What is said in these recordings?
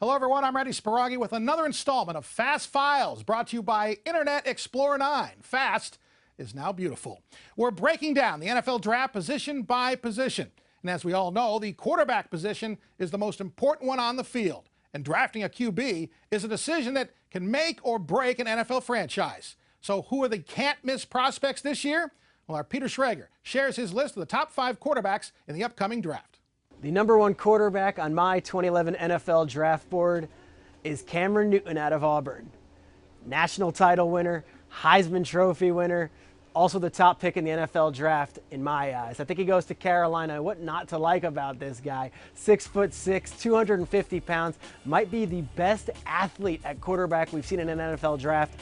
Hello, everyone. I'm Randy Sparagi with another installment of Fast Files, brought to you by Internet Explorer 9. Fast is now beautiful. We're breaking down the NFL draft position by position. And as we all know, the quarterback position is the most important one on the field. And drafting a QB is a decision that can make or break an NFL franchise. So who are the can't-miss prospects this year? Well, our Peter Schrager shares his list of the top 5 quarterbacks in the upcoming draft. The number 1 quarterback on my 2011 NFL draft board is Cameron Newton out of Auburn. National title winner, Heisman Trophy winner, also the top pick in the NFL draft in my eyes. I think he goes to Carolina. What not to like about this guy? 6'6", 250 pounds, might be the best athlete at quarterback we've seen in an NFL draft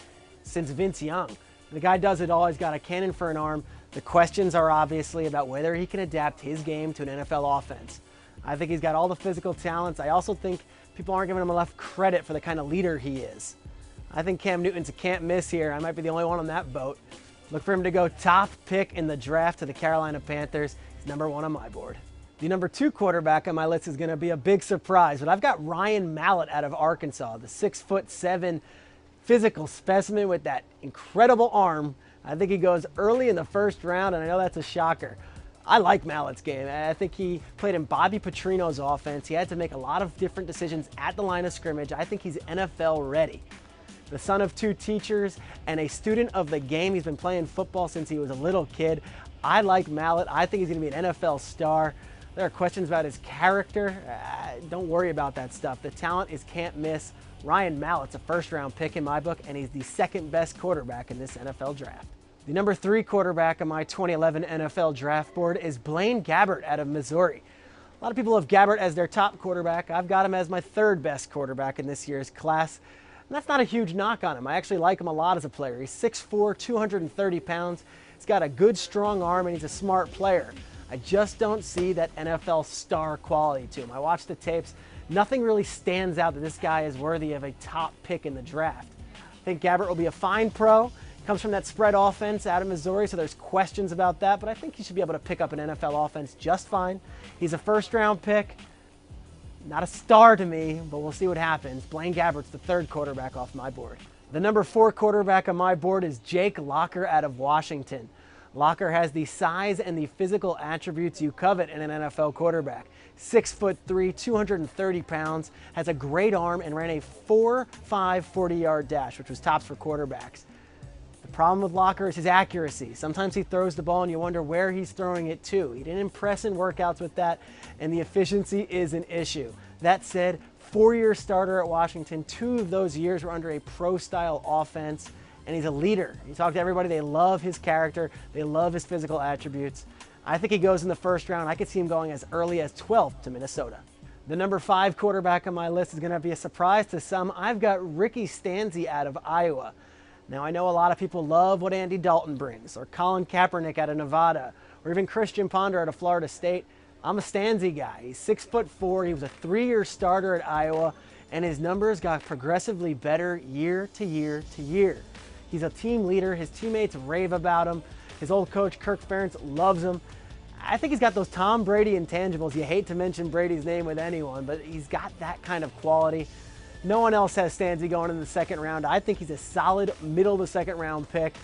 since Vince Young. The guy does it all. He's got a cannon for an arm. The questions are obviously about whether he can adapt his game to an NFL offense. I think he's got all the physical talents. I also think people aren't giving him enough credit for the kind of leader he is. I think Cam Newton's a can't miss here. I might be the only one on that boat. Look for him to go top pick in the draft to the Carolina Panthers. He's number 1 on my board. The number 2 quarterback on my list is going to be a big surprise, but I've got Ryan Mallett out of Arkansas, the 6'7" physical specimen with that incredible arm. I think he goes early in the first round, and I know that's a shocker. I like Mallett's game. I think he played in Bobby Petrino's offense. He had to make a lot of different decisions at the line of scrimmage. I think he's NFL ready. The son of 2 teachers and a student of the game. He's been playing football since he was a little kid. I like Mallett. I think he's going to be an NFL star. There are questions about his character. Don't worry about that stuff. The talent is can't miss. Ryan Mallett's a first-round pick in my book, and he's the 2nd best quarterback in this NFL draft. The number 3 quarterback on my 2011 NFL draft board is Blaine Gabbert out of Missouri. A lot of people have Gabbert as their top quarterback. I've got him as my 3rd best quarterback in this year's class. And that's not a huge knock on him. I actually like him a lot as a player. He's 6'4", 230 pounds. He's got a good, strong arm, and he's a smart player. I just don't see that NFL star quality to him. I watched the tapes. Nothing really stands out that this guy is worthy of a top pick in the draft. I think Gabbert will be a fine pro. Comes from that spread offense out of Missouri, so there's questions about that, but I think he should be able to pick up an NFL offense just fine. He's a first-round pick. Not a star to me, but we'll see what happens. Blaine Gabbert's the 3rd quarterback off my board. The number 4 quarterback on my board is Jake Locker out of Washington. Locker has the size and the physical attributes you covet in an NFL quarterback. 6'3", 230 pounds, has a great arm, and ran a 4.5 40-yard dash, which was tops for quarterbacks. The problem with Locker is his accuracy. Sometimes he throws the ball and you wonder where he's throwing it to. He didn't impress in workouts with that, and the efficiency is an issue. That said, 4-year starter at Washington, 2 of those years were under a pro-style offense, and he's a leader. You talk to everybody, they love his character, they love his physical attributes. I think he goes in the 1st round. I could see him going as early as 12th to Minnesota. The number 5 quarterback on my list is going to be a surprise to some. I've got Ricky Stanzi out of Iowa. Now, I know a lot of people love what Andy Dalton brings, or Colin Kaepernick out of Nevada, or even Christian Ponder out of Florida State. I'm a Stanzi guy. He's 6'4". He was a 3-year starter at Iowa, and his numbers got progressively better year to year to year. He's a team leader. His teammates rave about him. His old coach, Kirk Ferentz, loves him. I think he's got those Tom Brady intangibles. You hate to mention Brady's name with anyone, but he's got that kind of quality. No one else has Stanzi going in the 2nd round. I think he's a solid middle of the 2nd round pick.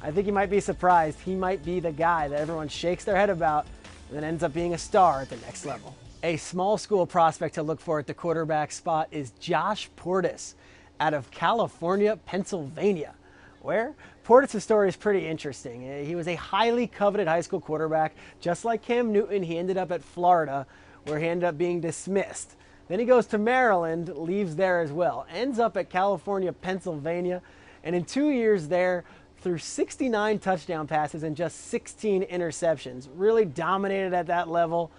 I think you might be surprised. He might be the guy that everyone shakes their head about and then ends up being a star at the next level. A small school prospect to look for at the quarterback spot is Josh Portis out of California, Pennsylvania. Where? Portis' story is pretty interesting. He was a highly coveted high school quarterback. Just like Cam Newton, he ended up at Florida, where he ended up being dismissed. Then he goes to Maryland, leaves there as well, ends up at California, Pennsylvania, and in 2 years there, threw 69 touchdown passes and just 16 interceptions. Really dominated at that level.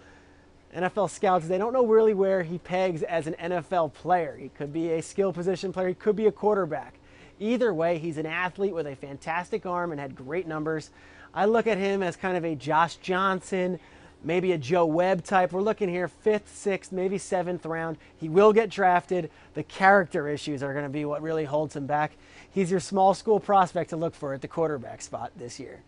NFL scouts, they don't know really where he pegs as an NFL player. He could be a skill position player, he could be a quarterback. Either way, he's an athlete with a fantastic arm and had great numbers. I look at him as kind of a Josh Johnson, maybe a Joe Webb type. We're looking here 5th, 6th, maybe 7th round. He will get drafted. The character issues are going to be what really holds him back. He's your small school prospect to look for at the quarterback spot this year.